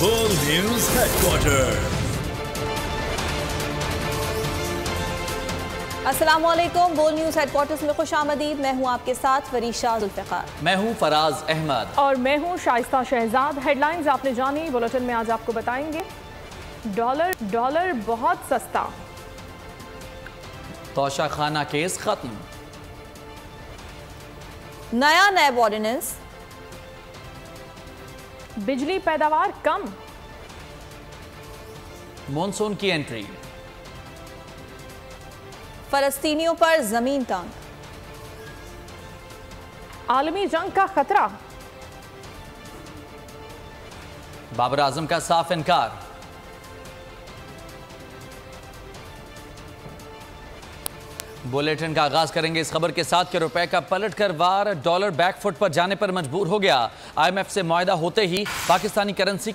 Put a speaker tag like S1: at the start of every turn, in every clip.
S1: बोल news headquarter.
S2: अस्सलामुअलैकुम। बोल न्यूज हेडक्वार्टर्स में खुशामदीद। मैं हूं आपके साथ वरीशा जुल्फ़िकार।
S3: मैं हूं फराज अहमद
S4: और मैं हूं शाइस्ता शहजाद। हेडलाइंस आपने जानी, बुलेटिन में आज आपको बताएंगे। डॉलर बहुत सस्ता,
S3: तोशाखाना केस खत्म,
S2: नया नैब ऑर्डिनेंस,
S4: बिजली पैदावार कम,
S3: मॉनसून की एंट्री,
S2: फलस्तीनियों पर जमीन तंग,
S4: आलमी जंग का खतरा,
S3: बाबर आजम का साफ इनकार, बुलेटिन का आगाज करेंगे इस खबर के साथ कि रुपए का पलटकर वार, डॉलर बैकफुट पर जाने पर मजबूर हो गया। IMF से मुआहदा होते ही पाकिस्तानी करेंसी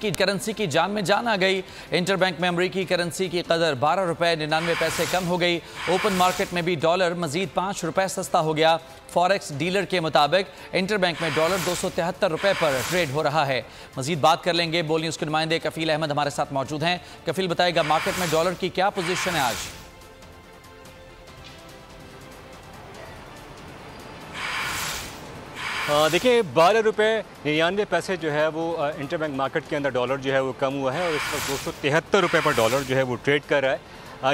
S3: की जान में जान आ गई। इंटरबैंक में अमरीकी करेंसी की कदर 12 रुपए 99 पैसे कम हो गई। ओपन मार्केट में भी डॉलर मजीद 5 रुपए सस्ता हो गया। फॉरेक्स डीलर के मुताबिक इंटरबैंक में डॉलर 273 रुपए पर ट्रेड हो रहा है। मजीद बात कर लेंगे। बोल न्यूज के नुमाइंदे कफील अहमद हमारे साथ मौजूद हैं। कफील बताएगा मार्केट में डॉलर की क्या पोजीशन है आज?
S5: देखिए 12 रुपये 99 पैसे जो है वो इंटरबैंक मार्केट के अंदर डॉलर जो है वो कम हुआ है और इस वक्त 273 रुपये पर डॉलर जो है वो ट्रेड कर रहा है।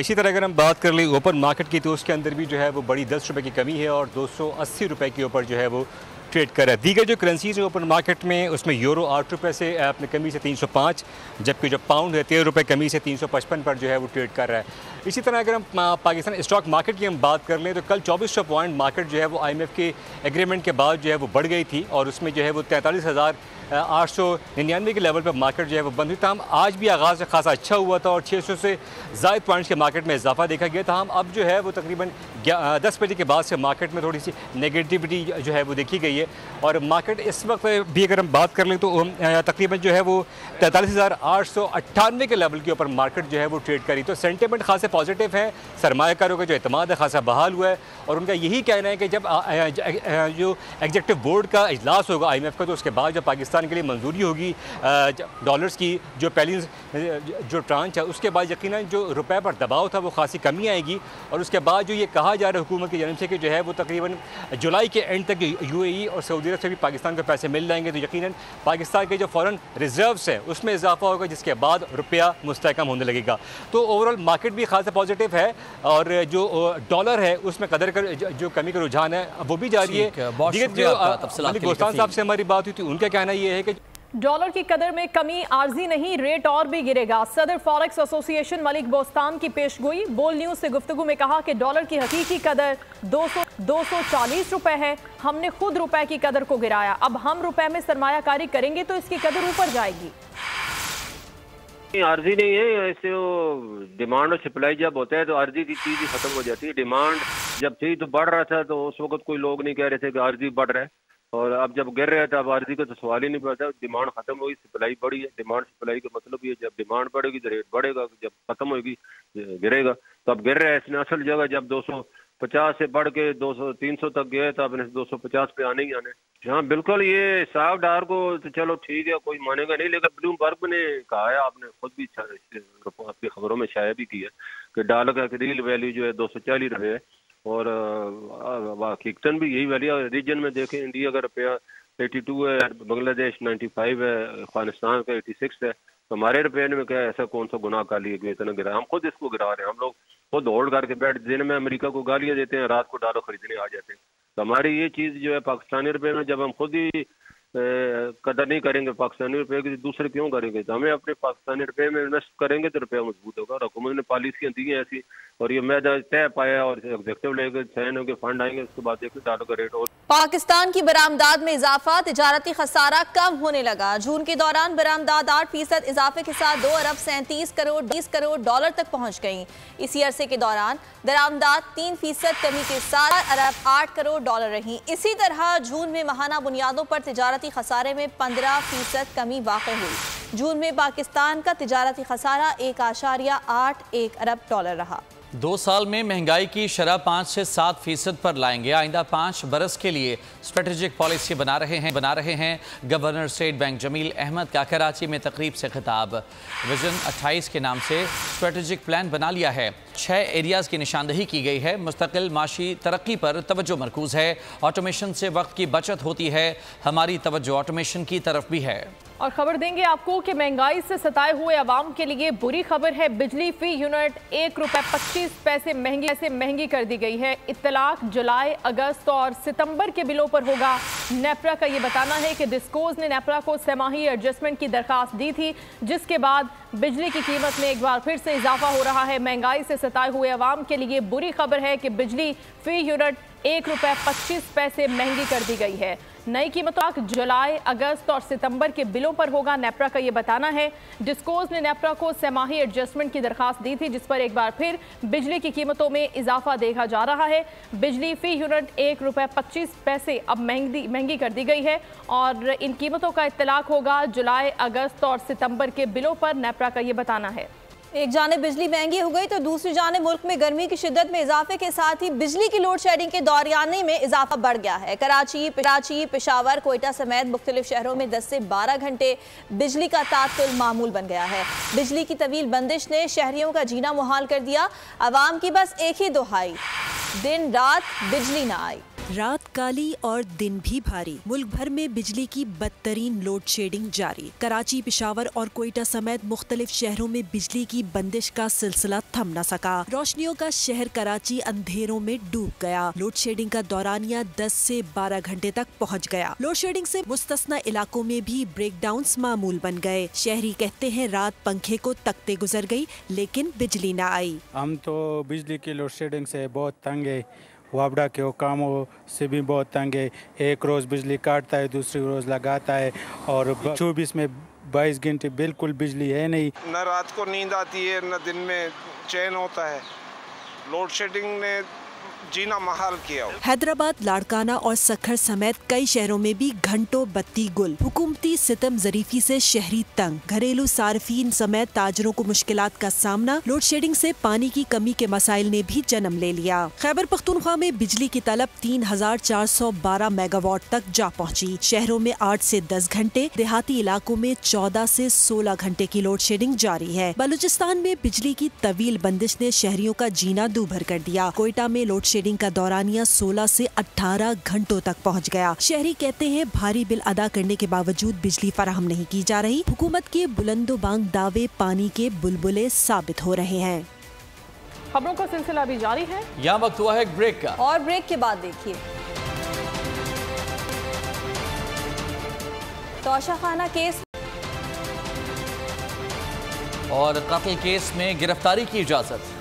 S5: इसी तरह अगर हम बात कर लें ओपन मार्केट की तो उसके अंदर भी जो है वो बड़ी 10 रुपये की कमी है और 280 रुपये के ऊपर जो है वो ट्रेड कर रहा है। दीगर जो करेंसीज है ओपन मार्केट में उसमें यूरो 8 रुपये से अपने कमी से 305, जबकि जो पाउंड है 13 रुपये कमी से 355 पर जो है वो ट्रेड कर रहा है। इसी तरह अगर हम पाकिस्तान स्टॉक मार्केट की हम बात कर लें तो कल 2400 पॉइंट मार्केट जो है वो IMF के एग्रीमेंट के बाद जो है वो बढ़ गई थी और उसमें जो है वो 43,899 के लेवल पर मार्केट जो है वो बंद हुई। तमाम आज भी आगाज़ खासा अच्छा हुआ था और 600 से ज़ायद पॉइंट्स के मार्केट में इजाफा देखा गया था। हम अब जो है वो तकरीबन 10 बजे के बाद से मार्केट में थोड़ी सी नेगेटिविटी जो है वो देखी गई है और मार्केट इस वक्त भी अगर हम बात कर लें तो तकरीबन जो है वो 43,898 के लेवल के ऊपर मार्केट जो है वो ट्रेड करी। तो सेंटिमेंट खासे पॉजिटिव है, सरमायाकारों का जो एतमाद है खासा बहाल हुआ है और उनका यही कहना है कि जब जो एग्जेक्टिव बोर्ड का इजलास होगा IMF का तो उसके बाद जब पाकिस्तान के लिए मंजूरी होगी डॉलर्स की जो पहली जो ट्रांच है उसके बाद यकीनन जो रुपए पर दबाव था वो खासी कमी आएगी और उसके बाद जो ये कहा जा रहा है हुकूमत की जानब से कि जो है वो तकरीबन जुलाई के एंड तक UAE और सऊदी अरब से भी पाकिस्तान को पैसे मिल जाएंगे तो यकीनन पाकिस्तान के जो फॉरेन रिजर्व्स है उसमें इजाफा होगा जिसके बाद रुपया मुस्तहकम होने लगेगा। तो ओवरऑल मार्केट भी खासा पॉजिटिव है और जो डॉलर है उसमें कदर कर जो कमी का रुझान है वो भी जारी है। गोस्तान साहब से हमारी बात हुई थी, उनका कहना ये है कि
S4: डॉलर की कदर में कमी आर्जी नहीं, रेट और भी गिरेगा। सदर फॉरेक्स एसोसिएशन मलिक बोस्तान की पेशगोई। बोल न्यूज से गुफ्तगू में कहा कि डॉलर की हकीकी कदर 240 रुपए है। हमने खुद रुपए की कदर को गिराया, अब हम रुपए में सरमायाकारी करेंगे तो इसकी कदर ऊपर जाएगी।
S6: आर्जी नहीं है, ऐसे वो डिमांड और सप्लाई जब होता है तो आर्जी की चीज ही खत्म हो जाती है। डिमांड जब थी तो बढ़ रहा था तो उस वक्त कोई लोग नहीं कह रहे थे कि आर्जी बढ़ रहा है और अब जब गिर रहा था अब आर्जी का तो सवाल ही नहीं पड़ता। डिमांड खत्म हुई, सप्लाई बढ़ी है। डिमांड सप्लाई का मतलब ये जब डिमांड बढ़ेगी तो रेट बढ़ेगा, जब खत्म होगी गिरेगा। तो अब गिर रहा है इसने असल जगह जब 250 से बढ़ के 200-300 तक गए तो अपने 250 पे आने ही आने। हाँ बिल्कुल, ये साफ डार को तो चलो ठीक है कोई मानेगा नहीं, लेकिन ब्लूमबर्ग ने कहा है, आपने खुद भी आपकी खबरों में शाया भी की है कि डॉलर का रियल वैल्यू जो है 240 रुपये है और हकीकतन भी यही वैल्यू है। रीजन में देखें इंडिया का रुपया 82 है, बांग्लादेश 95 है, अफगानिस्तान का 86 है। तो हमारे रुपये में क्या ऐसा कौन सा गुनाह कर लिया कि इतना गिरा? हम खुद इसको गिरा रहे हैं। हम लोग खुद होल्ड करके बैठ दिन में अमेरिका को गालियाँ देते हैं, रात को डॉलर खरीदने आ जाते हैं। तो हमारी ये चीज़ जो है पाकिस्तानी रुपये में जब हम खुद ही कदर नहीं करेंगे पाकिस्तानी रुपये की, दूसरे क्यों करेंगे? तो हमें अपने पाकिस्तानी रुपये में इन्वेस्ट करेंगे तो रुपया मजबूत होगा। और हुकूमत ने पॉलिसियाँ दी हैं ऐसी और ये मैदा तय पाया और एग्जेक्टिव लेकर साइन होकर फंड आएंगे, उसके बाद देखिए डॉलर का रेट और।
S2: पाकिस्तान की बरामदात में इजाफा, तिजारती खसारा कम होने लगा। जून के दौरान बरामदात 8% इजाफे के साथ 2 अरब 37 करोड़ 20 करोड़ डॉलर तक पहुंच गई। इसी अरसे के दौरान दरामदात 3% कमी के साथ 4 अरब 8 करोड़ डॉलर रही। इसी तरह जून में माहाना बुनियादों पर तिजारती खसारे में 15% कमी वाक़ हुई। जून में पाकिस्तान का तिजारती खसारा 1.81 अरब डॉलर रहा।
S3: 2 साल में महंगाई की शरह 5 से 7% पर लाएंगे। आइंदा 5 बरस के लिए स्ट्रेटेजिक पॉलिसी बना रहे हैं governor State Bank Jameel Ahmed का कराची में तकरीब से खिताब। विजन 28 के नाम से स्ट्रेटेजिक प्लान बना लिया है। 6 एरियाज की निशानदही की गई है। मुस्तकिल माशी तरक्की पर तवज्जो मरकूज है। ऑटोमेशन से वक्त की बचत होती है। हमारी तवज्जो ऑटोमेशन की तरफ भी है।
S4: और खबर देंगे आपको कि महंगाई से सताए हुए अवाम के लिए बुरी खबर है। बिजली फी यूनिट ₹1.25 महंगी कर दी गई है। इत्तलाक जुलाई, अगस्त और सितंबर के बिलों पर होगा। नेपरा का ये बताना है कि डिस्कोज ने नेपरा को सेमाही एडजस्टमेंट की दरखास्त दी थी, जिसके बाद बिजली की कीमत में एक बार फिर से इजाफा हो रहा है। महंगाई से सताए हुए अवाम के लिए बुरी खबर है कि बिजली फी यूनिट ₹1.25 महंगी कर दी गई है। नई कीमतों जुलाई, अगस्त और सितंबर के बिलों पर होगा। नेपरा का ये बताना है। डिस्कोज ने नेपरा को सेमाही एडजस्टमेंट की दरखास्त दी थी, जिस पर एक बार फिर बिजली की कीमतों में इजाफा देखा जा रहा है। बिजली फी यूनिट ₹1.25 अब महंगी कर दी गई है और इन कीमतों का इत्तलाक होगा जुलाई, अगस्त और सितंबर के बिलों पर। नेपरा का ये बताना है।
S2: एक जाने बिजली महंगी हो गई तो दूसरी जाने मुल्क में गर्मी की शिद्दत में इजाफे के साथ ही बिजली की लोड शेडिंग के दौरानी में इजाफा बढ़ गया है। कराची, पेशावर, कोयटा समेत मुख्तलिफ शहरों में 10 से 12 घंटे बिजली का तात्तुल मामूल बन गया है। बिजली की तवील बंदिश ने शहरियों का जीना मुहाल कर दिया। अवाम की बस एक ही दुहाई, दिन रात बिजली ना आई।
S7: रात काली और दिन भी भारी। मुल्क भर में बिजली की बदतरीन लोड शेडिंग जारी। कराची, पेशावर और कोयटा समेत मुख्तलिफ शहरों में बिजली की बंदिश का सिलसिला थम न सका। रोशनियों का शहर कराची अंधेरों में डूब गया। लोड शेडिंग का दौरानिया 10 से 12 घंटे तक पहुँच गया। लोड शेडिंग से मुस्तस्ना इलाकों में भी ब्रेकडाउन्स मामूल बन गए। शहरी कहते हैं रात पंखे को तकते गुजर गई, लेकिन बिजली न आई।
S8: हम तो बिजली की लोड शेडिंग से बहुत तंग है। वापडा के कामों से भी बहुत तंग है। एक रोज़ बिजली काटता है, दूसरी रोज़ लगाता है और 24 में 22 घंटे बिल्कुल बिजली है नहीं।
S9: न रात को नींद आती है, न दिन में चैन होता है। लोड शेडिंग ने जीना महाल किया।
S7: हैदराबाद, लाड़काना और सखर समेत कई शहरों में भी घंटों बत्ती गुल। हुकूमती सितम जरीफी से शहरी तंग। घरेलू सार्फिन समेत ताजरों को मुश्किलात का सामना। लोड शेडिंग से पानी की कमी के मसाइल ने भी जन्म ले लिया। खैबर पख्तूनख्वा में बिजली की तलब 3412 मेगावाट तक जा पहुँची। शहरों में 8 से 10 घंटे, देहाती इलाकों में 14 से 16 घंटे की लोड शेडिंग जारी है। बलूचिस्तान में बिजली की तवील बंदिश ने शहरियों का जीना दूभर कर दिया। कोयटा में लोड शेडिंग का दौरानिया 16 से 18 घंटों तक पहुंच गया। शहरी कहते हैं भारी बिल अदा करने के बावजूद बिजली फराहम नहीं की जा रही। हुकूमत के बुलंदोबांग दावे पानी के बुलबुले साबित हो रहे हैं।
S4: खबरों का सिलसिला भी जारी है।
S3: यहाँ वक्त हुआ है एक ब्रेक का,
S2: और ब्रेक के बाद देखिए तोशाखाना केस
S3: और कत्ल केस में गिरफ्तारी की इजाजत।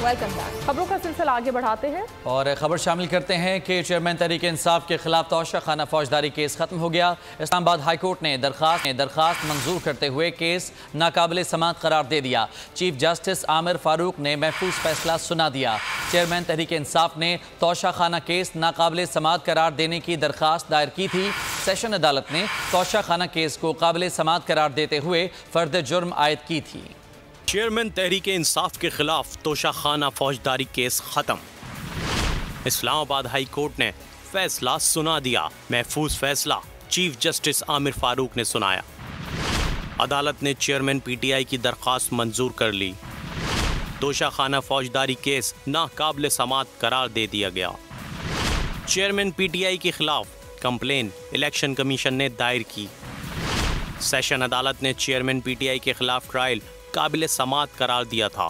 S2: Welcome back.
S4: खबरों का सिलसिला आगे बढ़ाते हैं
S3: और खबर शामिल करते हैं कि चेयरमैन तहरीक इंसाफ के खिलाफ तोशाखाना फौजदारी केस खत्म हो गया। इस्लामाबाद हाई कोर्ट ने दरखास्त मंजूर करते हुए केस नाकाबिले समाअत करार दे दिया। चीफ जस्टिस आमिर फारूक ने महफूज फैसला सुना दिया। चेयरमैन तहरीक इंसाफ ने तोशाखाना केस नाकाबिले समाअत करार देने की दरखास्त दायर की थी। सेशन अदालत ने तोशाखाना केस को काबिले समाअत करार देते हुए फर्द जुर्म आयद की थी।
S10: चेयरमैन तहरीक इंसाफ के खिलाफ तोशाखाना फौजदारी केस खत्म। इस्लामाबाद हाई कोर्ट ने फैसला सुना दिया। महफूज फैसला चीफ जस्टिस आमिर फारूक ने सुनाया। अदालत ने चेयरमैन पीटीआई की दरखास्त मंजूर कर ली। तोशाखाना फौजदारी केस नाकाबिले समाअत करार दे दिया गया। चेयरमैन पीटीआई के खिलाफ कंप्लेन इलेक्शन कमीशन ने दायर की। सेशन अदालत ने चेयरमैन पीटीआई के खिलाफ ट्रायल काबिले समाअत करार दिया था।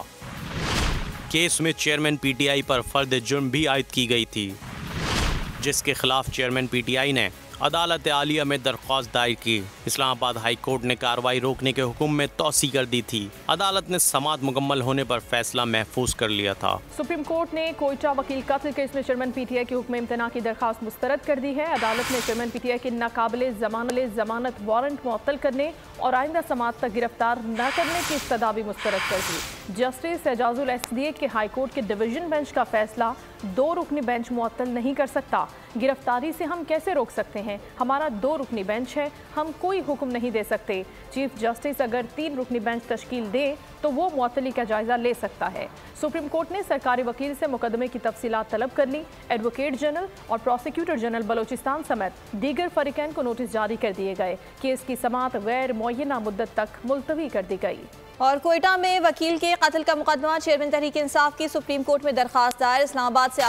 S10: केस में चेयरमैन पीटीआई पर फर्द जुर्म भी आयद की गई थी, जिसके खिलाफ चेयरमैन पीटीआई ने अदालत आलिया में दरख्वास्त दायर की। इस्लामाबाद हाई कोर्ट ने कार्रवाई रोकने के हुक्म में तौसी कर दी थी। अदालत ने समाअत मुकम्मल होने पर फैसला महफूज कर लिया था।
S4: सुप्रीम कोर्ट ने कोयटा वकील कत्ल केस में चेयरमैन पीटीआई के हुक्म इम्तना की दरखास्त मुस्तरद कर दी है। अदालत ने चेयरमैन पीटीआई के नाकाबिले जमानत वारंट मुअत्तल करने और आइंदा समाअत तक गिरफ्तार न करने की इस्तदा भी मुस्तरद कर दी। जस्टिस एजाजुल एसडीए के हाईकोर्ट के डिवीजन बेंच का फैसला 2 रुकनी बेंच मुअत्तल नहीं कर सकता। गिरफ्तारी से हम कैसे रोक सकते हैं? हमारा 2 रुकनी बेंच है, हम कोई हुक्म नहीं दे सकते। चीफ जस्टिस अगर 3 रुकनी बेंच तश्कील दे तो वो मुअत्तली का जायजा ले सकता है। सुप्रीम कोर्ट ने सरकारी वकील से मुकदमे की तफसीलात तलब कर ली। एडवोकेट जनरल और प्रोसिक्यूटर जनरल बलोचिस्तान समेत दीगर फरीकैन को नोटिस जारी कर दिए गए। केस की समाअत गैर मुअय्यना मुद्दत तक मुलतवी कर दी गई।
S2: और कोयटा में वकील के कत्ल का मुकदमा, चेयरमैन तहरीक इंसाफ की सुप्रीम कोर्ट में दरखास्त दायर। इस्लामाबाद से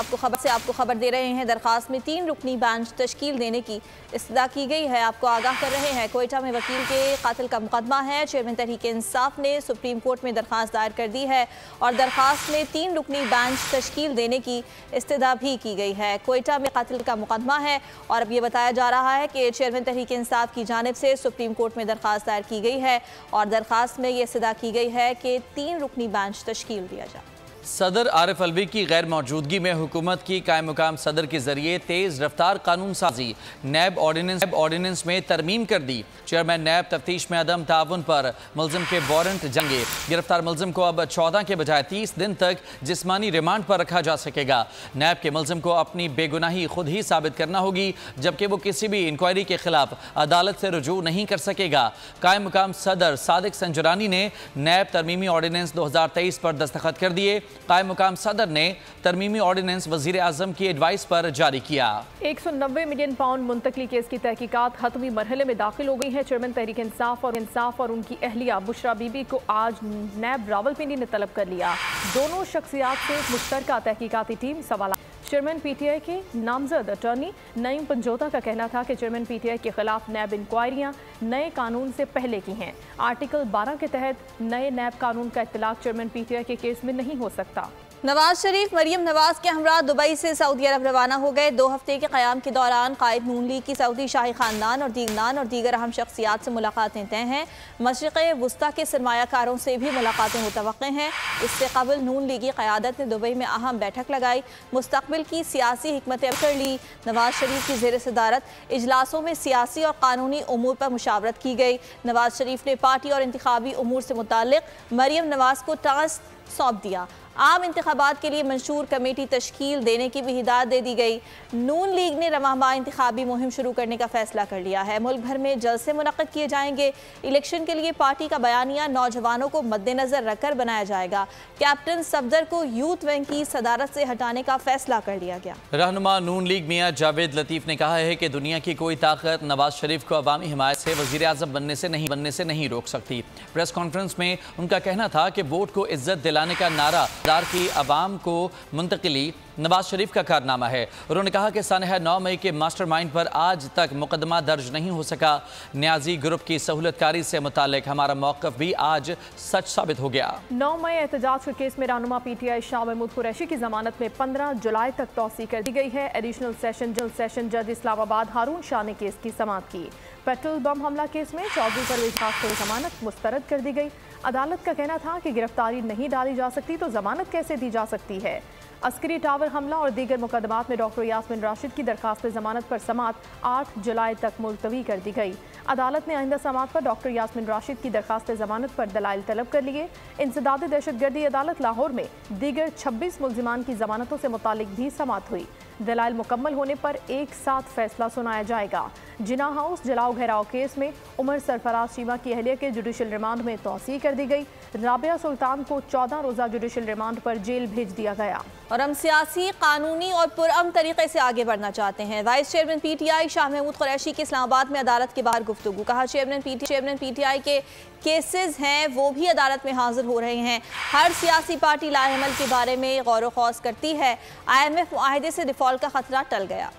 S2: आपको खबर दे रहे हैं। दरखास्त में 3 रुकनी बेंच तश्कील देने की इस्तदा की गई है। आपको आगाह कर रहे हैं कोयटा में वकील के कत्ल का मुकदमा है। चेयरमैन तहरीक इंसाफ ने सुप्रीम कोर्ट में दरखास्त दायर कर दी है और दरखास्त में 3 रुकनी बेंच तश्कील देने की इस्तदा भी की गई है। कोयटा में कत्ल का मुकदमा है और अब ये बताया जा रहा है कि चेयरमैन तहरीक इंसाफ की जानिब से सुप्रीम कोर्ट में दरखास्त दायर की गई है और दरखास्त में ये इस्तदा की गई है कि 3 रुकनी बेंच तश्कील दिया जाए।
S3: सदर आरिफ अलवी की गैर मौजूदगी में हुकूमत की कायम मुकाम सदर के जरिए तेज रफ्तार कानून साजी, नैब ऑर्डिनेंस में तरमीम कर दी। चेयरमैन नैब तफ्तीश में अदम ताउन पर मुलजिम के वारंट जंगे। गिरफ्तार मुलजिम को अब 14 के बजाय 30 दिन तक जिस्मानी रिमांड पर रखा जा सकेगा। नैब के मुलजिम को अपनी बेगुनाही खुद ही साबित करना होगी, जबकि वो किसी भी इंक्वायरी के खिलाफ अदालत से रुजू नहीं कर सकेगा। कायम मुकाम सदर सादिक संजरानी ने नैब तरमीमी ऑर्डिनेंस 2023 पर दस्तखत कर दिए। कायम मुकाम सदर ने तरमीमी ऑर्डिनेंस वजीर आजम की एडवाइस पर जारी किया।
S4: 190 मिलियन पाउंड मुंतकली केस की तहकीकात खत्मी मरहले में दाखिल हो गई है। चेयरमैन तहरीक इंसाफ और उनकी अहलिया बुशरा बीबी को आज नैब रावलपिंडी ने तलब कर लिया। दोनों शख्सियात से मुश्तरका तहकीकाती टीम सवाल। चेयरमैन पीटीआई के नामजद अटॉर्नी नईम पंजोता का कहना था कि चेयरमैन पीटीआई के खिलाफ नैब इंक्वायरियां नए कानून से पहले की हैं। आर्टिकल 12 के तहत नए नैब कानून का इत्तलाक चेयरमैन पीटीआई के केस में नहीं हो सकता।
S2: नवाज शरीफ मरियम नवाज के हमरा दुबई से सऊदी अरब रवाना हो गए। 2 हफ्ते के क़याम के दौरान कायद नून लीग की सऊदी शाही खानदान और दीगर अहम शख्सियात से मुलाकातें तय हैं। मशरिक़ वुस्ता के सरमायाकारों से भी मुलाकातें मुतवक्के हैं। इससे कबल नून लीगी क़यादत ने दुबई में अहम बैठक लगाई, मुस्तक़बिल की सियासी हिकमत कर ली। नवाज शरीफ की ज़ेर सदारत इजलासों में सियासी और कानूनी उमूर पर मुशावरत की गई। नवाज शरीफ ने पार्टी और इंतखाबी उमूर से मुताल्लिक़ मरियम नवाज को टास्क सौंप दिया। आम इंतखाबात के लिए मंशूर कमेटी तश्कील देने की भी हिदायत दे दी गई। नून लीग ने रवां माह इंतखाबी मुहिम शुरू करने का फैसला कर लिया है। मुल्क भर में जलसे मुनक़्क़द किए जाएंगे। इलेक्शन के लिए पार्टी का बयानिया नौजवानों को मद्देनजर रखकर बनाया जाएगा। कैप्टन सफदर को यूथ विंग की सदारत से हटाने का फैसला कर लिया गया।
S3: रहनुमा नून लीग मियां जावेद लतीफ़ ने कहा है कि दुनिया की कोई ताकत नवाज शरीफ को अवामी हिमायत से वज़ीर आज़म बनने से नहीं रोक सकती। प्रेस कॉन्फ्रेंस में उनका कहना था कि वोट को इज्जत दिलाने का नारा की अवाम को मुंतकिली नवाज शरीफ का कारनामा है। उन्होंने कहा कि सानहा 9 मई के मास्टरमाइंड पर आज तक मुकदमा दर्ज नहीं हो सका। न्याजी ग्रुप की सहूलतकारी से मुतालिक हमारा मौक़िफ़ भी आज सच साबित हो गया।
S4: 9 मई एहतजाज के केस में रहनुमा पीटीआई शाह महमूद कुरैशी की जमानत में 15 जुलाई तक तौसी कर दी गई है। एडिशनल सेशन जज इस्लामाबाद हारून शाह ने केस की समाअत की। पेट्रोल बम हमला केस में चौधरी परवेज खास को जमानत मुस्तरद कर दी गई। अदालत का कहना था कि गिरफ्तारी नहीं डाली जा सकती तो जमानत कैसे दी जा सकती है। अस्करी टावर हमला और दीगर मुकदमात में डॉक्टर यास्मिन राशिद की दरखास्त जमानत पर समाअत 8 जुलाई तक मुलतवी कर दी गई। अदालत ने आइंदा समाअत पर डॉक्टर यास्मिन राशिद की दरखास्त जमानत पर दलाइल तलब कर लिए। इंसदाद दहशतगर्दी अदालत लाहौर में दीगर 26 मुलजिमान की जमानतों से मुतालिक भी समाअत हुई। दलाइल मुकम्मल होने पर एक साथ फैसला सुनाया जाएगा। जिना हाउस जलाओ घेराव केस में उमर सरफराज चीमा की अहलिया के जुडिशल रिमांड में तौसीह कर दी गई। राबिया सुल्तान को 14 रोज़ा जुडिशल रिमांड पर जेल भेज दिया गया।
S2: और हम सियासी, कानूनी और पुरअमन तरीके से आगे बढ़ना चाहते हैं। वाइस चेयरमैन पीटीआई शाह महमूद कुरैशी की इस्लामाबाद में अदालत के बाहर गुफ्तगू। कहा चेयरमैन पीटीआई के केसेस हैं वो भी अदालत में हाजिर हो रहे हैं। हर सियासी पार्टी लाएअमल के बारे में गौर व खौज करती है। IMF मुआहदे से डिफॉल्ट का खतरा टल गया।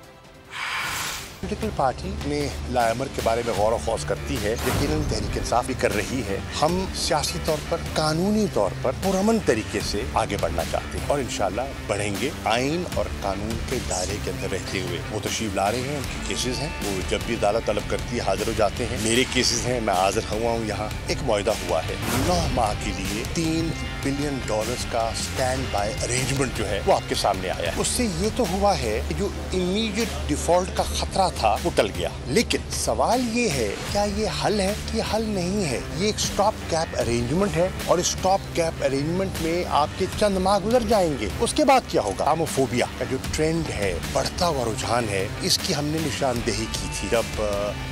S11: पॉलिटिकल पार्टी ने लाएमर के बारे में गौर व खौज करती है, यकीनन तहरीक इंसाफ भी कर रही है। हम सियासी तौर पर, कानूनी तौर पर पुरअमन तरीके से आगे बढ़ना चाहते हैं और इंशाल्लाह बढ़ेंगे। आइन और कानून के दायरे के अंदर रहते हुए वो तशरीफ ला रहे हैं। उनके केसेस हैं, वो जब भी अदालत तलब करती है हाजिर हो जाते हैं। मेरे केसेस हैं, मैं हाजिर हुआ हूँ यहाँ। एक मुआहदा हुआ है 9 माह के लिए 3 बिलियन का स्टैंड बाय अरेंजमेंट जो है वो आपके सामने आया है। उससे ये तो हुआ है कि जो इमीडिएट डिफॉल्ट का खतरा था वो टल गया, लेकिन सवाल ये है क्या ये हल है कि हल नहीं है। ये एक स्टॉप गैप अरेंजमेंट है और इस स्टॉप गैप अरेंजमेंट में आपके चंद माह गुजर जाएंगे, उसके बाद क्या होगा। इस्लामोफोबिया का जो ट्रेंड है, बढ़ता हुआ रुझान है, इसकी हमने निशानदेही की थी जब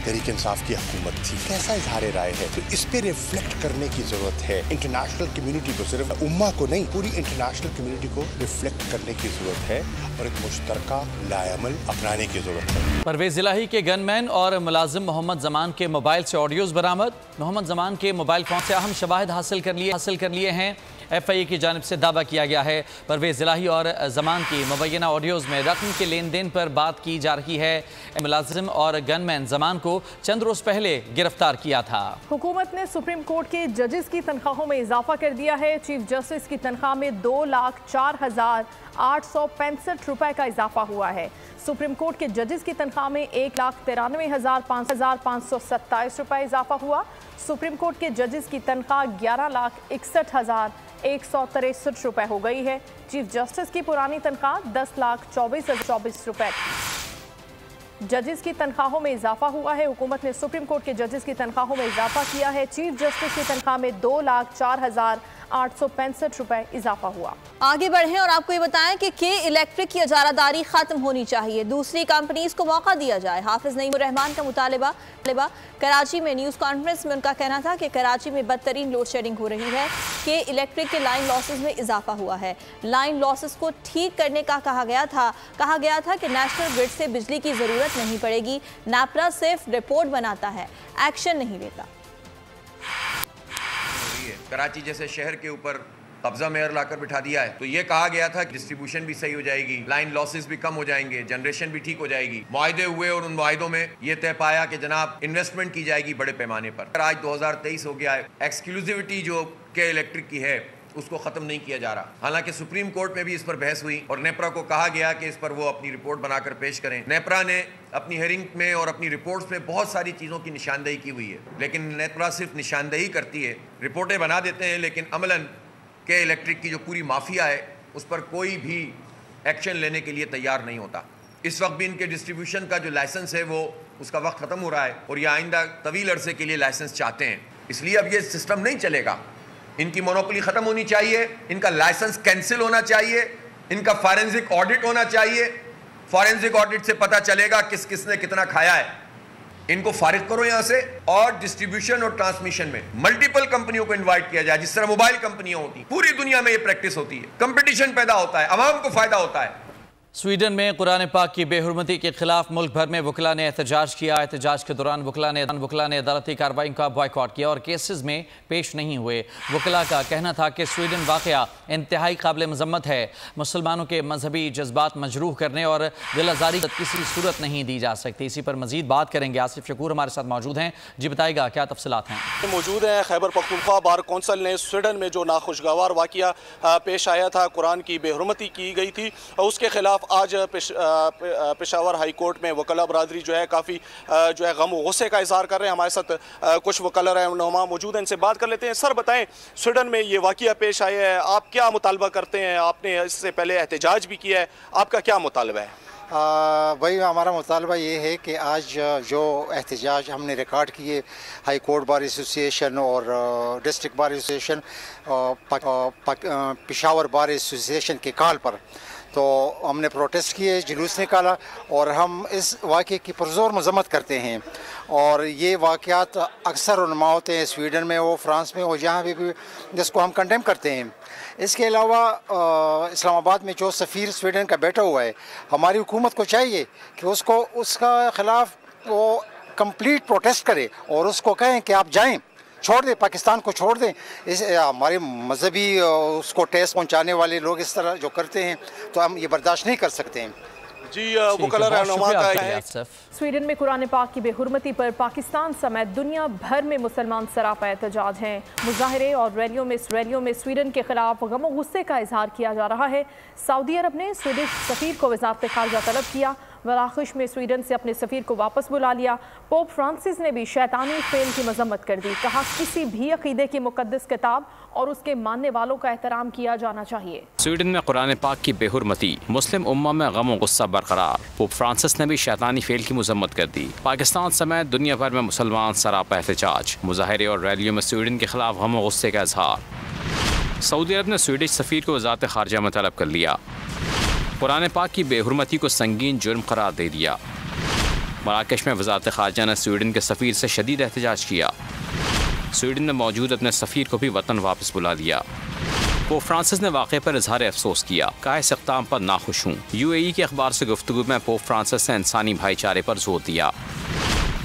S11: तहरीक इंसाफ की हुकूमत थी। कैसा इजहार राय है, तो इस पे रिफ्लेक्ट करने की जरूरत है। इंटरनेशनल कम्युनिटी को, सिर्फ उम्मा को नहीं, पूरी इंटरनेशनल कम्युनिटी को रिफ्लेक्ट करने की जरूरत है और एक मुश्तरका लाएअमल अपनाने की जरूरत है।
S3: परवेज इलाही के गनमैन और मुलाजिम मोहम्मद जमान के मोबाइल से ऑडियोज बरामद। मोहम्मद जमान के मोबाइल फोन से अहम शवाहिद हासिल कर लिए हैं। FIA की जानिब से दावा किया गया है परवेज इलाही और जमान की मुबैना ऑडियोज़ में रकम के लेन देन पर बात की जा रही है। मुलाजिम और गनमैन जमान को चंद रोज पहले गिरफ्तार किया था।
S4: हुकूमत ने सुप्रीम कोर्ट के जजेस की तनख्वाहों में इजाफा कर दिया है। चीफ जस्टिस की तनख्वाह में 2,04,865 रुपए का इजाफा हुआ है। सुप्रीम कोर्ट के जजेस की तनख्वाह में 1,93,527 रुपए इजाफा हुआ। सुप्रीम कोर्ट के जजेस की तनख्वाह 11,61,163 रुपए हो गई है। चीफ जस्टिस की पुरानी तनख्वाह 10,24,024 रुपए। जजेस की तनख्वाहों में इजाफा हुआ है। हुकूमत ने सुप्रीम कोर्ट के जजेस की तनख्वाहों में इजाफा किया है। चीफ जस्टिस की तनख्वाह में 2,04,865 रुपए इजाफा हुआ।
S2: आगे बढ़ें और आपको ये बताएं कि के इलेक्ट्रिक की इजारादारी खत्म होनी चाहिए, दूसरी कंपनीज को मौका दिया जाए। हाफिज नईमुर रहमान का मुतालबा। कराची में न्यूज़ कॉन्फ्रेंस में उनका कहना था कि कराची में बदतरीन लोड शेडिंग हो रही है। के इलेक्ट्रिक के लाइन लॉसेस में इजाफा हुआ है। लाइन लॉसेस को ठीक करने का कहा गया था कि नेशनल ग्रिड से बिजली की जरूरत नहीं पड़ेगी। नैपरा सिर्फ रिपोर्ट बनाता है, एक्शन नहीं लेता।
S12: कराची जैसे शहर के ऊपर कब्जा मेयर लाकर बिठा दिया है, तो ये कहा गया था कि डिस्ट्रीब्यूशन भी सही हो जाएगी, लाइन लॉसेस भी कम हो जाएंगे, जनरेशन भी ठीक हो जाएगी। मुआहदे हुए और उन मुआहदों में ये तय पाया कि जनाब इन्वेस्टमेंट की जाएगी बड़े पैमाने पर। आज 2023 हो गया है, एक्सक्लूसिविटी जो के इलेक्ट्रिक की है उसको ख़त्म नहीं किया जा रहा। हालांकि सुप्रीम कोर्ट में भी इस पर बहस हुई और नेपरा को कहा गया कि इस पर वो अपनी रिपोर्ट बनाकर पेश करें। नेपरा ने अपनी हेयरिंग में और अपनी रिपोर्ट्स में बहुत सारी चीज़ों की निशानदेही की हुई है, लेकिन नेपरा सिर्फ निशानदेही करती है, रिपोर्टें बना देते हैं, लेकिन अमलन के इलेक्ट्रिक की जो पूरी माफिया है उस पर कोई भी एक्शन लेने के लिए तैयार नहीं होता। इस वक्त भी इनके डिस्ट्रीब्यूशन का जो लाइसेंस है वो उसका वक्त ख़त्म हो रहा है और ये आइंदा तवील अरसे के लिए लाइसेंस चाहते हैं, इसलिए अब ये सिस्टम नहीं चलेगा। इनकी मोनोपोली खत्म होनी चाहिए, इनका लाइसेंस कैंसिल होना चाहिए, इनका फॉरेंसिक ऑडिट होना चाहिए। फॉरेंसिक ऑडिट से पता चलेगा किस किसने कितना खाया है। इनको फारिग करो यहां से और डिस्ट्रीब्यूशन और ट्रांसमिशन में मल्टीपल कंपनियों को इनवाइट किया जाए, जिस तरह मोबाइल कंपनियां होती, पूरी दुनिया में ये प्रैक्टिस होती है, कंपटीशन पैदा होता है, अवाम को फायदा होता है।
S3: स्वीडन में कुरान पाक की बेहुरमती के खिलाफ मुल्क भर में वकला ने एहतजाज किया। एहतजाज के दौरान वकला ने अदालती कार्रवाई का बॉयकॉट किया और केसेस में पेश नहीं हुए। वकला का कहना था कि स्वीडन वाकया इंतहाई काबिल मजम्मत है। मुसलमानों के मजहबी जज्बात मजरूह करने और दिलाजारी किसी सूरत नहीं दी जा सकती। इसी पर मजीद बात करेंगे। आसिफ शकूर हमारे साथ मौजूद हैं, जी बताएगा क्या तफसीलात हैं।
S13: मौजूद हैं। खैबर पख्तूनख्वा बार कौंसिल ने स्वीडन में जो नाखुशगवार वाकया पेश आया था, कुरान की बेहुरमती की गई थी, उसके खिलाफ आज पेशावर हाई कोर्ट में वकला बरादरी जो है काफ़ी जो है गम व गुस्से का इजहार कर रहे हैं। हमारे साथ कुछ वकला रहनुमा मौजूद हैं, इनसे बात कर लेते हैं। सर बताएं, स्वीडन में ये वाकया पेश आया है, आप क्या मुतालबा करते हैं? आपने इससे पहले एहतजाज भी किया है, आपका क्या मुतालबा है?
S14: भाई हमारा मुतालबा ये है कि आज जो एहतजाज हमने रिकॉर्ड किए हाई कोर्ट बार एसोसिएशन और district bar association, Peshawar bar association के कॉल पर, तो हमने प्रोटेस्ट किए, जुलूस निकाला और हम इस वाक़े की पुरज़ोर मज़म्मत करते हैं। और ये वाक़यात अक्सर उन्मा होते हैं, स्वीडन में हो, फ्रांस में हो, जहाँ भी जिसको हम कंडेम करते हैं। इसके अलावा इस्लामाबाद में जो सफ़ीर स्वीडन का बैठा हुआ है, हमारी हुकूमत को चाहिए कि उसको उसका ख़िलाफ़ वो कंप्लीट प्रोटेस्ट करे और उसको कहें कि आप जाएं, छोड़ दें, पाकिस्तान को छोड़ दें। इस हमारे मजहबी उसको ठेस पहुंचाने वाले लोग इस तरह जो करते हैं तो हम ये बर्दाश्त नहीं कर सकते हैं।
S13: जी वकला रहनुमा का है।
S4: स्वीडन में कुरान पाक की बेहुरमती पर पाकिस्तान समेत दुनिया भर में मुसलमान सरापा एहतजाज हैं। मुजाहरे और रैलियों में स्वीडन के खिलाफ गम गुस्से का इजहार किया जा रहा है। सऊदी अरब ने स्वीडिश सफीर को वज़ारत ख़ारजा तलब किया। मराकश में स्वीडन से अपने सफीर को वापस बुला लिया। पोप फ्रांसिस ने भी शैतानी फेल की मजम्मत कर दी। कहा किसी भी अकीदे की मुकद्दस किताब और उसके मानने वालों का एहतराम किया जाना चाहिए।
S15: स्वीडन में कुरान पाक की बेहुरमती, मुस्लिम उम्मा में गम और गुस्सा बरकरार। पोप फ्रांसिस ने भी शैतानी फेल की मजम्मत कर दी। पाकिस्तान समेत दुनिया भर में मुसलमान सरापा एहतजाज, मुजाहरे और रैलियों में स्वीडन के खिलाफ गम और गुस्से का इजहार। सऊदी अरब ने स्वीडिश सफीर को वजारत खारजा में तलब कर लिया। कुरान पाक की बेहुरमती को संगीन जुर्म करार दे दिया। मराकश में वजारत खारजा ने स्वीडन के सफीर से शदीद एहतजाज किया। स्वीडन ने मौजूद अपने सफीर को भी वतन वापस बुला लिया। पोप फ्रांसिस ने वाक़े पर इजहार अफसोस किया। कहा इस इक़दाम पर नाखुश हूँ। UAE के अखबार से गुफ्तगू में पोप फ्रांसिस ने इंसानी भाईचारे पर जोर दिया।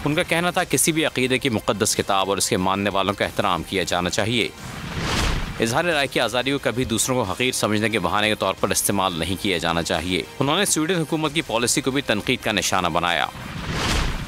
S15: उनका कहना था किसी भी अक़ीदे की मुक़द्दस किताब और इसके मानने वालों का एहतराम किया जाना चाहिए। इजहार राय की आज़ादी को कभी दूसरों को हक़ीर समझने के बहाने के तौर पर इस्तेमाल नहीं किया जाना चाहिए। उन्होंने स्वीडन हुकूमत की पॉलिसी को भी तनकीद का निशाना बनाया।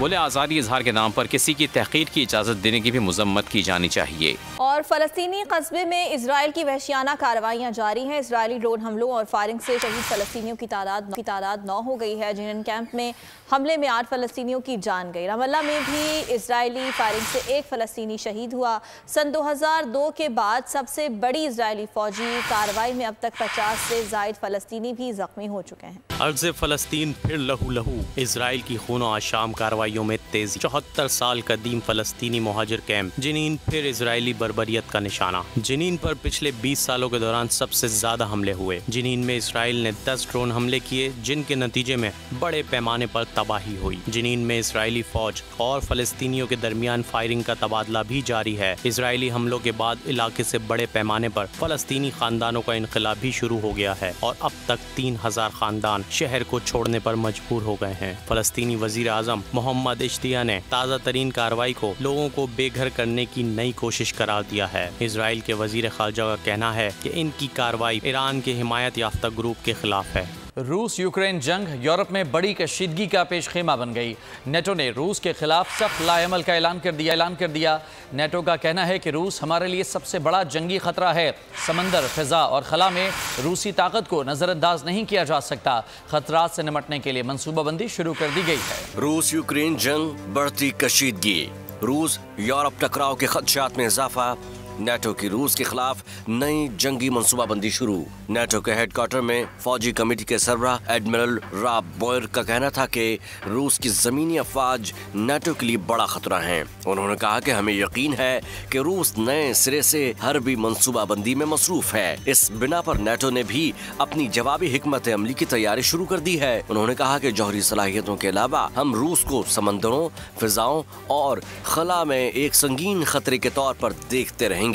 S15: बोले आज़ादी इजहार के नाम पर किसी की तहक़ीर की इजाज़त देने की भी मजम्मत की जानी चाहिए।
S2: और फ़लस्तीनी कस्बे में इजराइल की वहशियाना कार्रवाइयाँ जारी हैं। इजरायली ड्रोन हमलों और फायरिंग से शहीद फ़लस्तीनियों की तादाद 9 हो गई है। जिन कैंप में हमले में 8 फ़लस्तीनियों की जान गई। रमल्ला में भी इजरायली फायरिंग से 1 फ़लस्तीनी शहीद हुआ। सन 2002 के बाद सबसे बड़ी इजरायली फ़ौजी कार्रवाई में अब तक 50 से ज़ायद फ़लस्तीनी भी ज़ख्मी हो चुके हैं।
S10: अर्ज़ फ़लस्तीन फिर लहू लहू। इजराइल की खूनो आशाम कार्रवाइयों में तेजी। 74 साल कदीम फ़लस्तीनी मुहाजिर कैंप जिनीन फिर इजरायली बर्बरियत का निशाना। जिनीन पर पिछले 20 सालों के दौरान सबसे ज्यादा हमले हुए। जिनीन में इजराइल ने 10 ड्रोन हमले किए, जिनके नतीजे में बड़े पैमाने पर तबाही हुई। जिनीन में इजरायली फौज और फ़लस्तीनियों के दरमियान फायरिंग का तबादला भी जारी है। इजरायली हमलों के बाद इलाके से बड़े पैमाने पर फ़लस्तीनी खानदानों का इनकलाब भी शुरू हो गया है और अब तक 3000 खानदान शहर को छोड़ने पर मजबूर हो गए हैं। फ़लस्तीनी वज़ीर आज़म मोहम्मद इश्तिया ने ताज़ा तरीन कार्रवाई को लोगों को बेघर करने की नई कोशिश करार दिया है। इजराइल के वज़ीर ख़ारजा का कहना है कि इनकी कार्रवाई ईरान के हिमायत याफ्ता ग्रुप के खिलाफ है।
S3: रूस यूक्रेन जंग यूरोप में बड़ी कशीदगी का पेशखेमा बन गई। नेटो ने रूस के खिलाफ सख्त लाएमल का ऐलान कर दिया। नेटो का कहना है कि रूस हमारे लिए सबसे बड़ा जंगी खतरा है। समंदर, फिजा और खला में रूसी ताकत को नजरअंदाज नहीं किया जा सकता। खतरात से निपटने के लिए मंसूबाबंदी शुरू कर दी गई है।
S16: रूस यूक्रेन जंग, बढ़ती कशीदगी, रूस यूरोप टकराव के खदशात में इजाफा, नेटो की रूस के खिलाफ नई जंगी मंसूबाबंदी शुरू। नेटो के हेडक्वार्टर में फौजी कमेटी के सरबराह एडमिरल राब बॉयर का कहना था कि रूस की जमीनी अफवाज नेटो के लिए बड़ा खतरा हैं। उन्होंने कहा कि हमें यकीन है कि रूस नए सिरे से हरबी मंसूबाबंदी में मसरूफ है। इस बिना पर नेटो ने भी अपनी जवाबी हिकमत अमली की तैयारी शुरू कर दी है। उन्होंने कहा कि जौहरी सलाहियतों के अलावा हम रूस को समंदरों, फिजाओं और खला में एक संगीन खतरे के तौर पर देखते रहेंगे।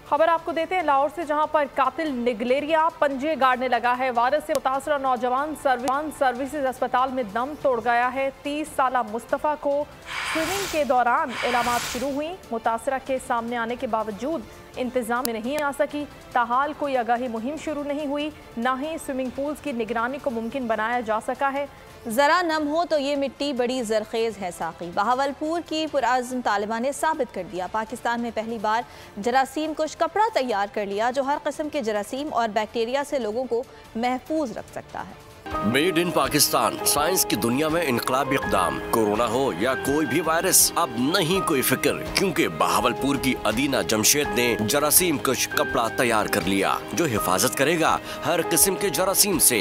S4: खबर आपको देते हैं लाहौर से, जहां पर कातिल निगलेरिया पंजे गाड़ने लगा है। वायरस से मुतासरा नौजवान सर्विसेज अस्पताल में दम तोड़ गया है। 30 साला मुस्तफ़ा को स्विमिंग के दौरान इलामात शुरू हुई। मुतासरा के सामने आने के बावजूद इंतजाम में नहीं आ सकी। ताहाल कोई आगाही मुहिम शुरू नहीं हुई, न ही स्विमिंग पूल्स की निगरानी को मुमकिन बनाया जा सका है।
S2: ज़रा नम हो तो ये मिट्टी बड़ी जरखेज़ है साक़ी। बहावलपुर की पुरअज़्म तालिबा ने साबित कर दिया। पाकिस्तान में पहली बार जरासीम कुश कपड़ा तैयार कर लिया जो हर किस्म के जरासीम और बैक्टीरिया से लोगों को महफूज रख सकता है।
S16: मेड इन पाकिस्तान, साइंस की दुनिया में इनकलाबी इक़दाम। कोरोना हो या कोई भी वायरस, अब नहीं कोई फिक्र, क्योंकि बहावलपुर की अदीना जमशेद ने जरासीम कुश कपड़ा तैयार कर लिया जो हिफाजत करेगा हर किस्म के जरासीम से।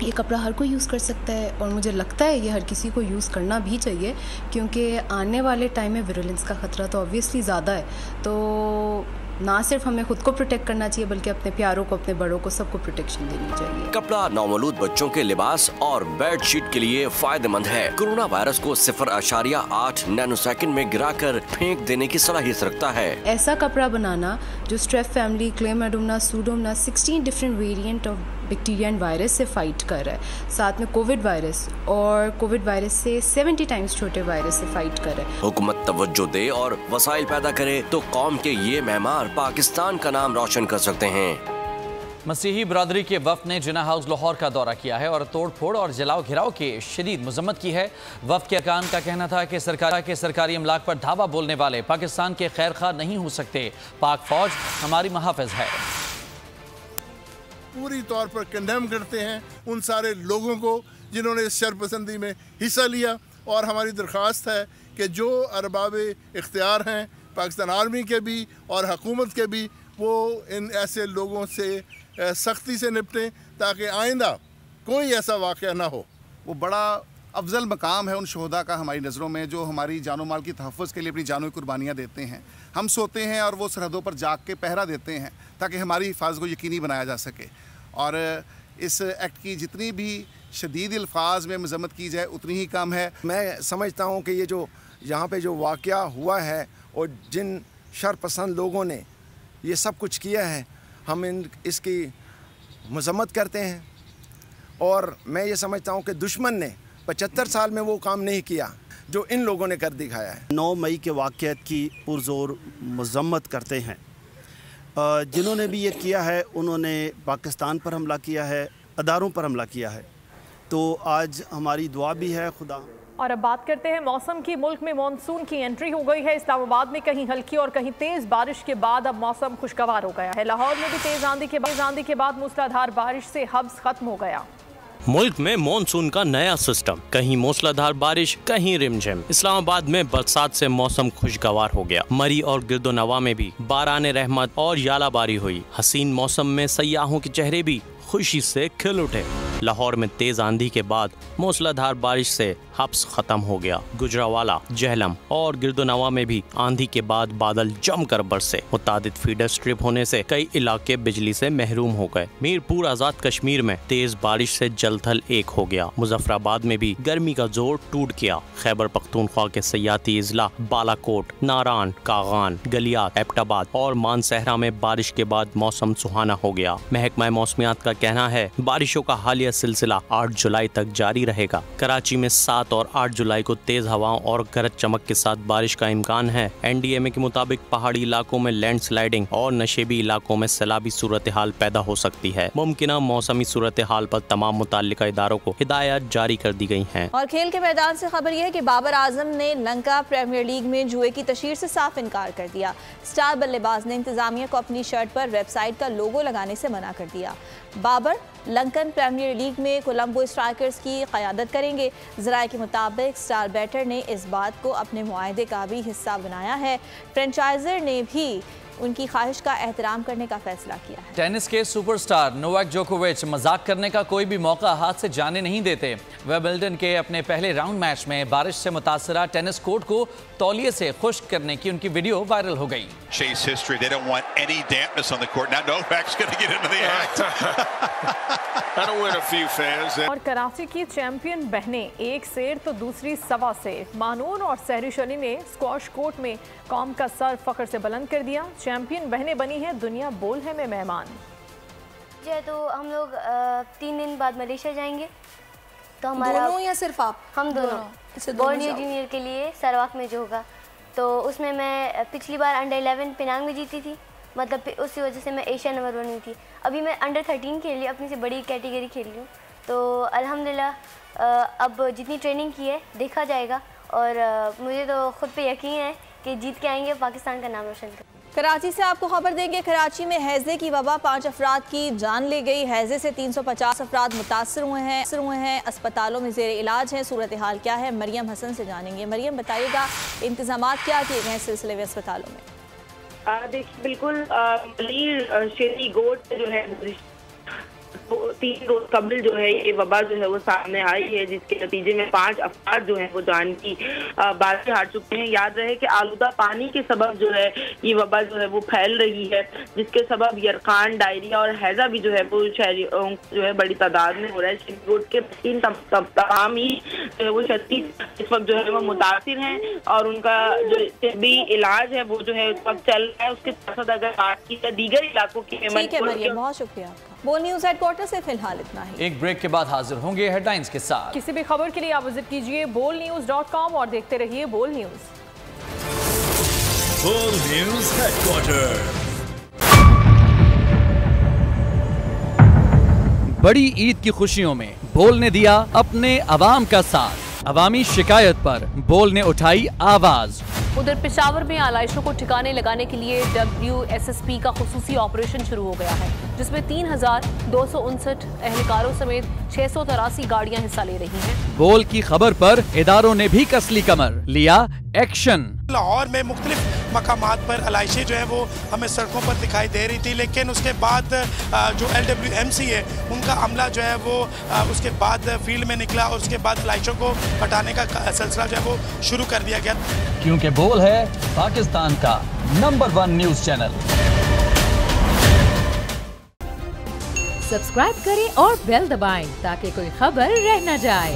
S17: ये कपड़ा हर कोई यूज़ कर सकता है और मुझे लगता है ये हर किसी को यूज़ करना भी चाहिए, क्योंकि आने वाले टाइम में विरुलेंस का ख़तरा तो ऑब्वियसली ज़्यादा है। तो ना सिर्फ हमें खुद को प्रोटेक्ट करना चाहिए बल्कि अपने प्यारों को, अपने बड़ों को, सबको प्रोटेक्शन देनी चाहिए।
S16: कपड़ा नौमौलूद बच्चों के लिबास और बेडशीट के लिए फायदेमंद है। कोरोना वायरस को 0.8 नैनोसेकंड में गिराकर फेंक देने की सलाहियत रखता है।
S17: ऐसा कपड़ा बनाना जो strep family, chlamydomonas, pseudomonas 16 different variant of bacteria and virus से फाइट कर रहा है। साथ में कोविड वायरस और कोविड वायरस से 70 टाइम्स छोटे वायरस से फाइट कर रहा है।
S16: हुकूमत तवज्जो दे और वसाइल पैदा करे तो कौम के ये मेहमान पाकिस्तान का नाम रोशन कर सकते हैं।
S3: मसीही बरादरी के वफ़द ने जिना हाउस लाहौर का दौरा किया है और तोड़-फोड़ और जलाओ घिराव के शदीद मजम्मत की है। वफ़द के अरकान का कहना था कि सरकारी अमलाक पर धावा बोलने वाले पाकिस्तान के खैर खा नहीं हो सकते। पाक फौज हमारी मुहाफ़िज है।
S18: पूरी तौर पर कंडेम करते हैं उन सारे लोगों को जिन्होंने इस शरपसंदी में हिस्सा लिया। और हमारी दरख्वास्त है कि जो अरबाब इख्तियार हैं पाकिस्तान आर्मी के भी और हुकूमत के भी, वो इन ऐसे लोगों से सख्ती से निपटें ताकि आइंदा कोई ऐसा वाक़या ना हो।
S19: वो बड़ा अफजल मकाम है उन शहदा का हमारी नज़रों में जो हमारी जानो माल की तहफ़्फ़ुज़ के लिए अपनी जानों की कुर्बानियाँ देते हैं। हम सोते हैं और वो सरहदों पर जाग के पहरा देते हैं ताकि हमारी हिफाजत को यकीनी बनाया जा सके। और इस एक्ट की जितनी भी शदीद अल्फाज में मजम्मत की जाए उतनी ही कम है।
S20: मैं समझता हूँ कि ये जो यहाँ पे जो वाक़या हुआ है और जिन शरपसंद लोगों ने ये सब कुछ किया है, हम इसकी मजम्मत करते हैं। और मैं ये समझता हूँ कि दुश्मन ने 75 साल में वो काम नहीं किया जो इन लोगों ने कर दिखाया है।
S21: 9 मई के वाक़यात की पुरज़ोर मज़म्मत करते हैं। जिन्होंने भी ये किया है उन्होंने पाकिस्तान पर हमला किया है, अदारों पर हमला किया है। तो आज हमारी दुआ भी है खुदा।
S4: और अब बात करते हैं मौसम की। मुल्क में मानसून की एंट्री हो गई है। इस्लामाबाद में कहीं हल्की और कहीं तेज बारिश के बाद अब मौसम खुशगवार हो गया है। लाहौर में भी तेज आंधी के बाद मूसलाधार बारिश से हब्स खत्म हो गया।
S10: मुल्क में मॉनसून का नया सिस्टम, कहीं मूसलाधार बारिश, कहीं रिमझिम। इस्लामाबाद में बरसात से मौसम खुशगवार हो गया। मरी और गिरदोनवा में भी बाराने रहमत और यालाबारी हुई। हसीन मौसम में सयाहों के चेहरे भी खुशी से खिल उठे। लाहौर में तेज आंधी के बाद मूसलाधार बारिश से हब्स खत्म हो गया। गुजरावाला, जहलम और गिरदोनवा में भी आंधी के बाद बादल जमकर बरसे। मुतादिद फीडर स्ट्रिप होने से कई इलाके बिजली से महरूम हो गए। मीरपुर आजाद कश्मीर में तेज बारिश से जलथल एक हो गया। मुजफ्फराबाद में भी गर्मी का जोर टूट गया। खैबर पख्तूनख्वा के सयाती इजला बालाकोट, नारान, कागान, गलियात, एबटाबाद और मानसहरा में बारिश के बाद मौसम सुहाना हो गया। महकमा मौसमियात का कहना है बारिशों का हालिया सिलसिला 8 जुलाई तक जारी रहेगा। कराची में 7 और 8 जुलाई को तेज हवाओं और गरज चमक के साथ बारिश का इम्कान है। NDMA के मुताबिक पहाड़ी इलाकों में लैंडस्लाइडिंग और नशेबी इलाकों में सैलाबी सूरत हाल पैदा हो सकती है। मुमकिन मौसमी सूरत हाल पर तमाम मुताल्लिका इदारों को हिदायत जारी कर दी गई हैं।
S2: और खेल के मैदान से खबर यह है कि बाबर आजम ने लंका प्रीमियर लीग में जुए की तशहीर से साफ इनकार कर दिया। स्टार बल्लेबाज ने इंतजामिया को अपनी शर्ट पर वेबसाइट का लोगो लगाने से मना कर दिया। बाबर लंकन प्रीमियर लीग में कोलंबो स्ट्राइकर्स की क़यादत करेंगे। ज़राए के मुताबिक स्टार बैटर ने इस बात को अपने मुआहदे का भी हिस्सा बनाया है। फ्रेंचाइजर ने भी उनकी ख्वाहिश का एहतराम करने का फैसला किया है।
S3: टेनिस के सुपरस्टार नोवाक जोकोविच मजाक करने का कोई भी मौका हाथ से जाने नहीं देते। विंबलडन के अपने पहले राउंड मैच में बारिश से मुतासरा टेनिस कोर्ट को तौलिए से खुश्क करने की उनकी वीडियो वायरल हो गई।
S22: Chase history, they don't want any dampness on the court. Now Novak's going to get into the act. That'll win a few fans.
S4: और कराची की चैंपियन बहनें एक सेर तो दूसरी सवा सेर। मानून और सहरिश अली ने स्क्वॉश कोर्ट में कौम का सर फख्र से बुलंद कर दिया। चैंपियन बहनें बनी हैं दुनिया बोल है में मेहमान।
S23: तो हम लोग 3 दिन बाद मलेशिया जाएंगे। तो हमारा
S2: दोनों या सिर्फ आप? हम
S23: दोनों बोर्ड जूनियर के लिए सरवाक में जो होगा, तो उसमें मैं पिछली बार अंडर 11 पेनांग में जीती थी। मतलब उसी वजह से मैं एशिया नंबर 1 हुई थी। अभी मैं अंडर 13 खेल रही हूँ, अपनी से बड़ी कैटेगरी खेल रही हूँ। तो अल्हम्दुलिल्लाह अब जितनी ट्रेनिंग की है देखा जाएगा। और मुझे तो खुद पे यकीन है कि जीत के आएंगे, पाकिस्तान का नाम रोशन कर।
S2: कराची से आपको खबर देंगे। कराची में हैजे की वबा 5 अफराद की जान ले गई। हैजे से 350 अफराद मुतासर हुए हैं। अस्पतालों में जेर इलाज हैं। सूरत हाल क्या है, मरियम हसन से जानेंगे। मरियम बताइएगा, इंतजामात क्या किए गए सिलसिले में अस्पतालों में?
S24: देखिए बिल्कुल मलीर शेरी गोट जो है 3 रोज कबल जो है ये वबा जो है वो सामने आई है, जिसके नतीजे में 5 अफराद जो है वो जान की बाजी हार चुके हैं। याद रहे कि आलूदा पानी के सबब जो है ये वबा जो है वो फैल रही है, जिसके सबब यरकान, डायरिया और हैजा भी जो है वो शहरियों जो है बड़ी तादाद में हो रहा है। शेरी के तमाम ही जो है वो 36 इस वक्त जो है वो मुतासिर हैं और उनका जो तिब्बी इलाज है वो जो है उस वक्त चल रहा है। उसके साथ अगर बात की जाए दीगर इलाकों की,
S2: बहुत शुक्रिया आपका। बोल न्यूज़ हेडक्वार्टर से फिलहाल इतना ही।
S3: एक ब्रेक के बाद हाजिर होंगे हेडलाइंस के साथ।
S4: किसी भी खबर के लिए आप विजिट कीजिए bolnews.com और देखते रहिए बोल न्यूज़।
S1: बोल न्यूज़ हेडक्वार्टर।
S3: बड़ी ईद की खुशियों में बोल ने दिया अपने अवाम का साथ। अवामी शिकायत पर बोल ने उठाई आवाज।
S4: उधर पेशावर में आलाइशों को ठिकाने लगाने के लिए WSSP का खुसूसी ऑपरेशन शुरू हो गया है, जिसमें 3,259 एहलकारों समेत 683 गाड़ियां हिस्सा ले रही हैं।
S3: बोल की खबर पर इदारों ने भी कस ली कमर, लिया एक्शन।
S5: लाहौर में मुख्तलिफ मकामात पर आलाइशें जो है वो हमें सड़कों पर दिखाई दे रही थी, लेकिन उसके बाद जो LWMC है उनका अमला जो है वो उसके बाद फील्ड में निकला और उसके बाद आलाइशों को हटाने का सिलसिला जो है वो शुरू कर दिया गया।
S3: क्योंकि बोल है पाकिस्तान का नंबर 1 न्यूज चैनल।
S6: सब्सक्राइब करें और बेल दबाएं ताकि कोई खबर रह न जाए।